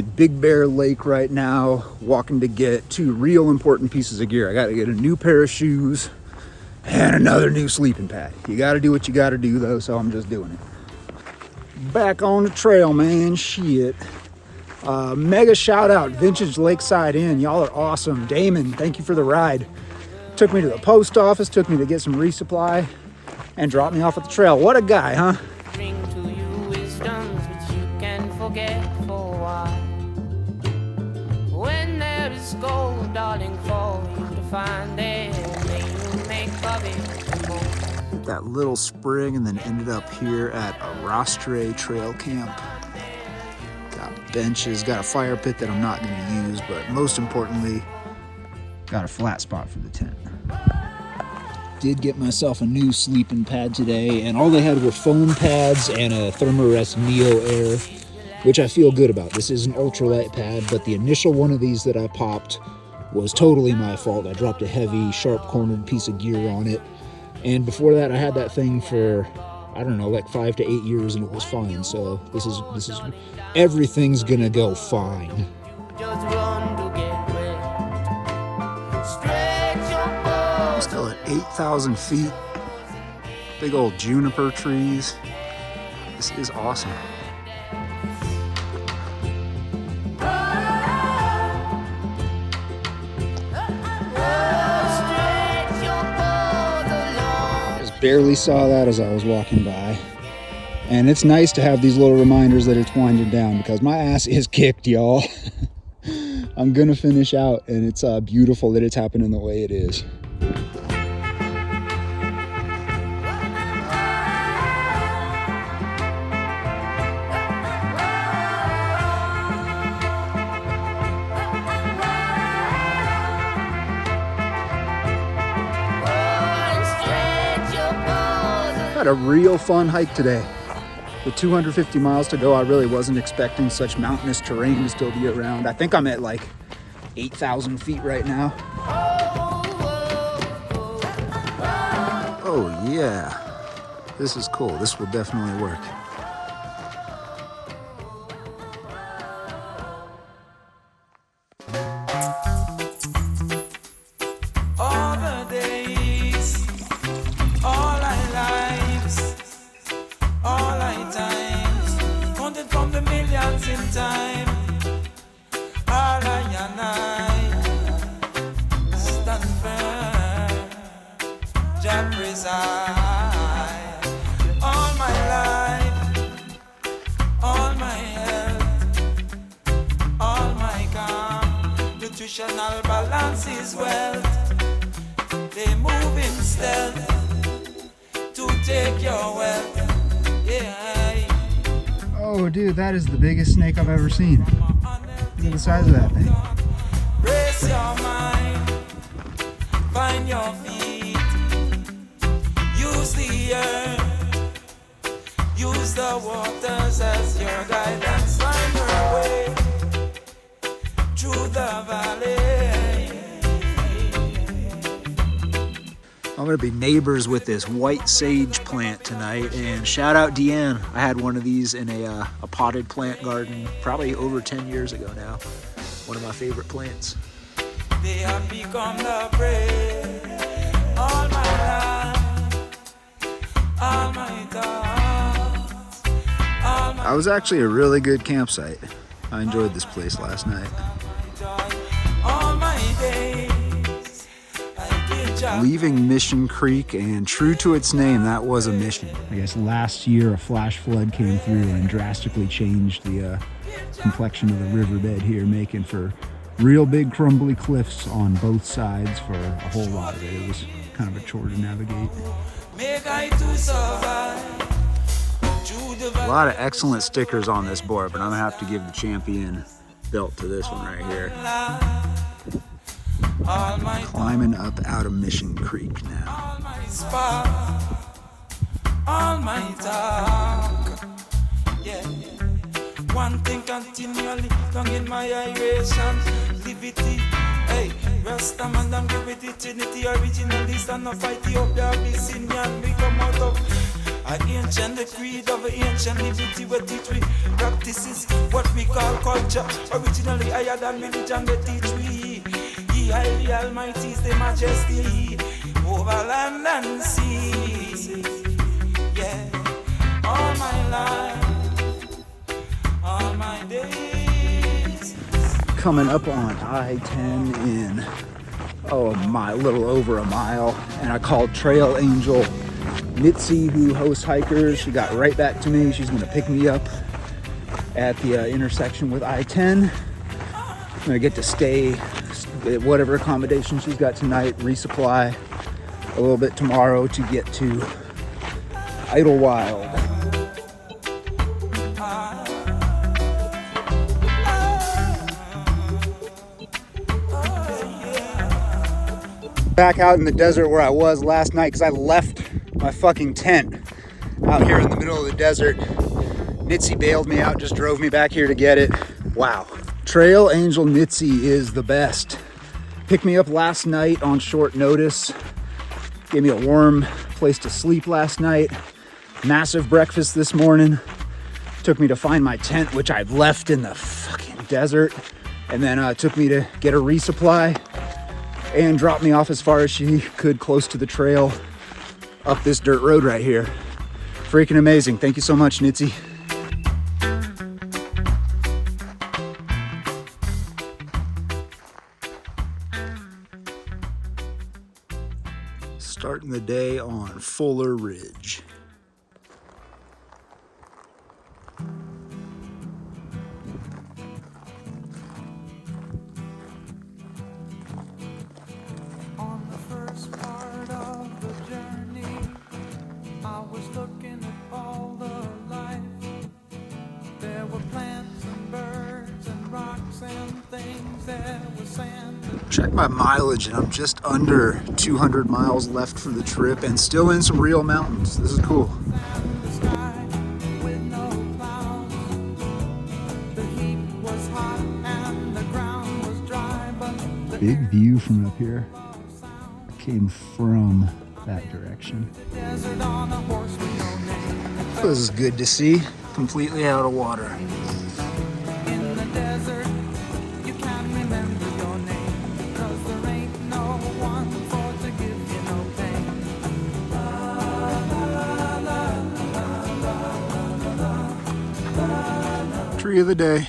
Big Bear Lake right now, walking to get two real important pieces of gear. I got to get a new pair of shoes and another new sleeping pad. You got to do what you got to do though, so I'm just doing it. Back on the trail, man. Shit. Mega shout out, Vintage Lakeside Inn. Y'all are awesome. Damon, thank you for the ride. Took me to the post office, took me to get some resupply, and dropped me off at the trail. What a guy, huh? Bring to you wisdoms which you can forget for a while. When there is gold, darling, for you to find there, may you make of it more. That little spring, and then ended up here at a Rostre Trail camp. Got benches, got a fire pit that I'm not going to use, but most importantly, got a flat spot for the tent. Did get myself a new sleeping pad today, and all they had were foam pads and a Thermarest Neo Air, which I feel good about. This is an ultralight pad, but the initial one of these that I popped was totally my fault. I dropped a heavy, sharp-cornered piece of gear on it, and before that I had that thing for, I don't know, like 5 to 8 years, and it was fine. So this is everything's gonna go fine. Just run to get wet. Stretch your I'm still at 8,000 feet. Big old juniper trees. This is awesome. Just barely saw that as I was walking by. And it's nice to have these little reminders that it's winding down, because my ass is kicked, y'all. I'm gonna finish out, and it's beautiful that it's happening the way it is. Had a real fun hike today. With 250 miles to go, I really wasn't expecting such mountainous terrain to still be around. I think I'm at like 8,000 feet right now. Oh yeah, this is cool. This will definitely work. Nutritional balance is wealth. They move in stealth to take your wealth. Yeah. Oh, dude, that is the biggest snake I've ever seen. Look at the size of that thing. Brace your mind, find your feet, use the earth, use the waters as your guidance. Find your way through the valley. I'm gonna be neighbors with this white sage plant tonight, and shout out Deanne. I had one of these in a potted plant garden probably over 10 years ago now. One of my favorite plants. They have become the prey. All my life, all my thoughts, all my... I was actually a really good campsite. I enjoyed this place last night. All my days, leaving Mission Creek, and true to its name, that was a mission. I guess last year a flash flood came through and drastically changed the complexion of the riverbed here, making for real big crumbly cliffs on both sides for a whole lot of it. It was kind of a chore to navigate. A lot of excellent stickers on this board, but I'm gonna have to give the champion belt to this one right here. Climbing up out of Mission Creek now. All my talk, yeah. One thing continually, tongue in my iration, liberty. Hey, Rasta man, give it the Trinity originally, stand up fight the up the Abyssinian, we come out of Ancient the creed of ancient liberty, where teach we practices what we call culture. Originally higher than religion, they teach we. He highly almighty is the majesty over land and sea. Yeah, all my life, all my days. Coming up on I-10 in, a little over a mile, and I called Trail Angel Mitzi, who hosts hikers. She got right back to me. She's gonna pick me up at the intersection with I-10. I'm gonna get to stay at whatever accommodation she's got tonight, resupply a little bit tomorrow to get to Idylwild. Back out in the desert where I was last night because I left my fucking tent out here in the middle of the desert. Mitzi bailed me out, just drove me back here to get it. Wow. Trail Angel Mitzi is the best. Picked me up last night on short notice. Gave me a warm place to sleep last night. Massive breakfast this morning. Took me to find my tent, which I'd left in the fucking desert. And then took me to get a resupply and dropped me off as far as she could close to the trail up this dirt road right here. Freaking amazing. Thank you so much, Nitzy. Starting the day on Fuller Ridge. Check my mileage and I'm just under 200 miles left for the trip and still in some real mountains. This is cool. Big view from up here. I came from that direction. This is good to see. Completely out of water. Tree of the day.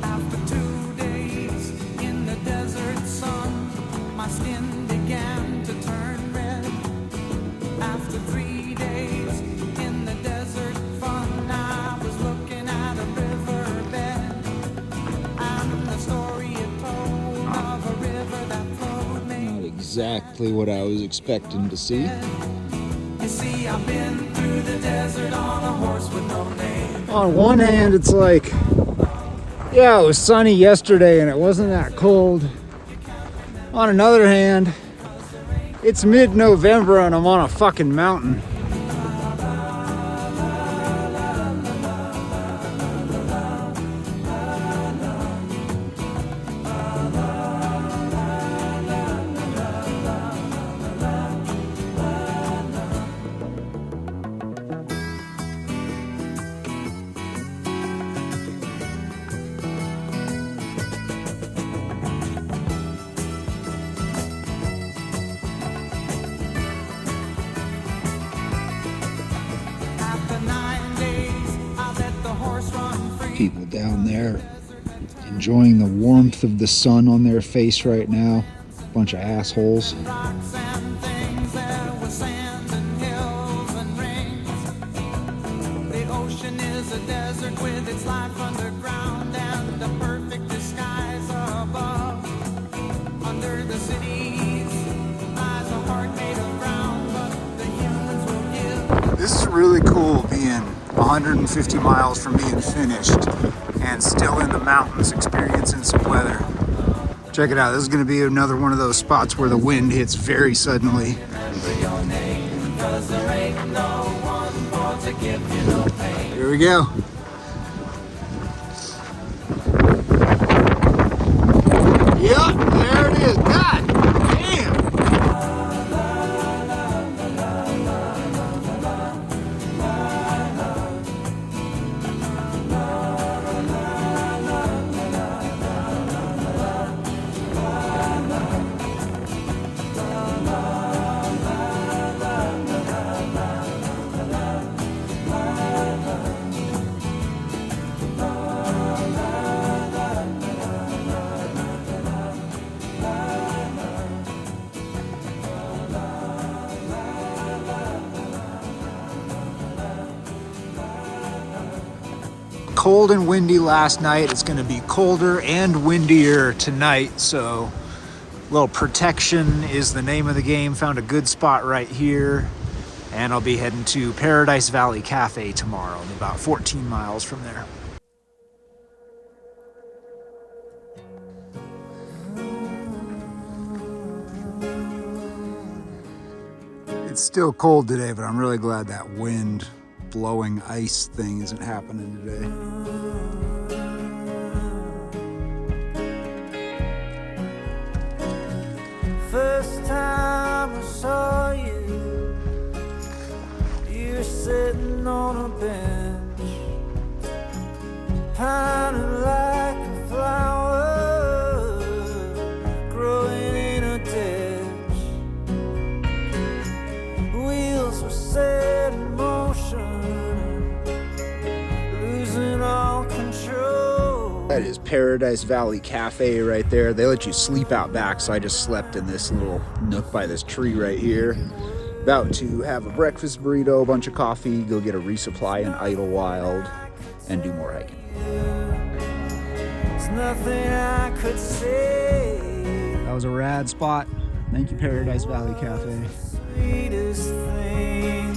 After 2 days in the desert sun, my skin began to turn red. After 3 days in the desert fun, I was looking at a riverbed, and the story it told of a river that flowed me. Exactly what I was expecting to see. You see, I've been through the desert on a horse with no name. On one hand, it's like, yeah, it was sunny yesterday and it wasn't that cold. On another hand, it's mid-November and I'm on a fucking mountain. People down there enjoying the warmth of the sun on their face right now. Bunch of assholes. Rocks and things, there was sand and hills and rings. The ocean is a desert with its life underground and a perfect disguise above. Under the cities lies a heart made of brown, but the humans will give. This is really cool being 150 miles from being finished and still in the mountains experiencing some weather. Check it out. This is going to be another one of those spots where the wind hits very suddenly. Here we go. cold and windy last night. It's gonna be colder and windier tonight, so a little protection is the name of the game. Found a good spot right here, and I'll be heading to Paradise Valley Cafe tomorrow, about 14 miles from there. It's still cold today, but I'm really glad that wind blowing ice thing isn't happening today. First time I saw you, you were sitting on a bench, pining like a flower growing in a ditch. Wheels were set in motion, losing all control. That is Paradise Valley Cafe right there. They let you sleep out back, so I just slept in this little nook by this tree right here. About to have a breakfast burrito, a bunch of coffee, go get a resupply in Idylwild, and do more hiking. There's nothing I could say. That was a rad spot. Thank you, Paradise Valley Cafe. Sweetest thing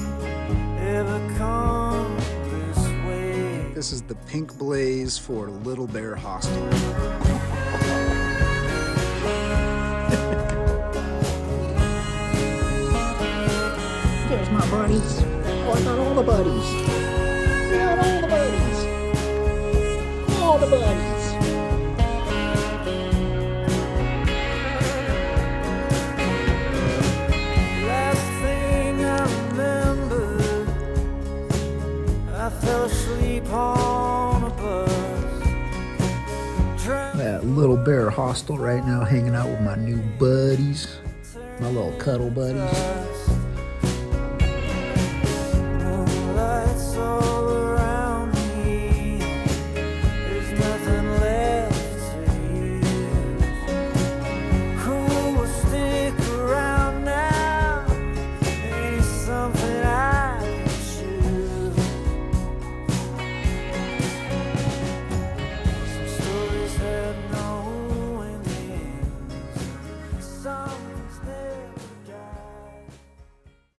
ever come this way. This is the pink blaze for Little Bear Hostel. There's my buddies. Oh, I got all the buddies. I got all the buddies. All the buddies. Last thing I remember, I fell asleep on a bus. That Little Bear Hostel right now, hanging out with my new buddies, my little cuddle buddies.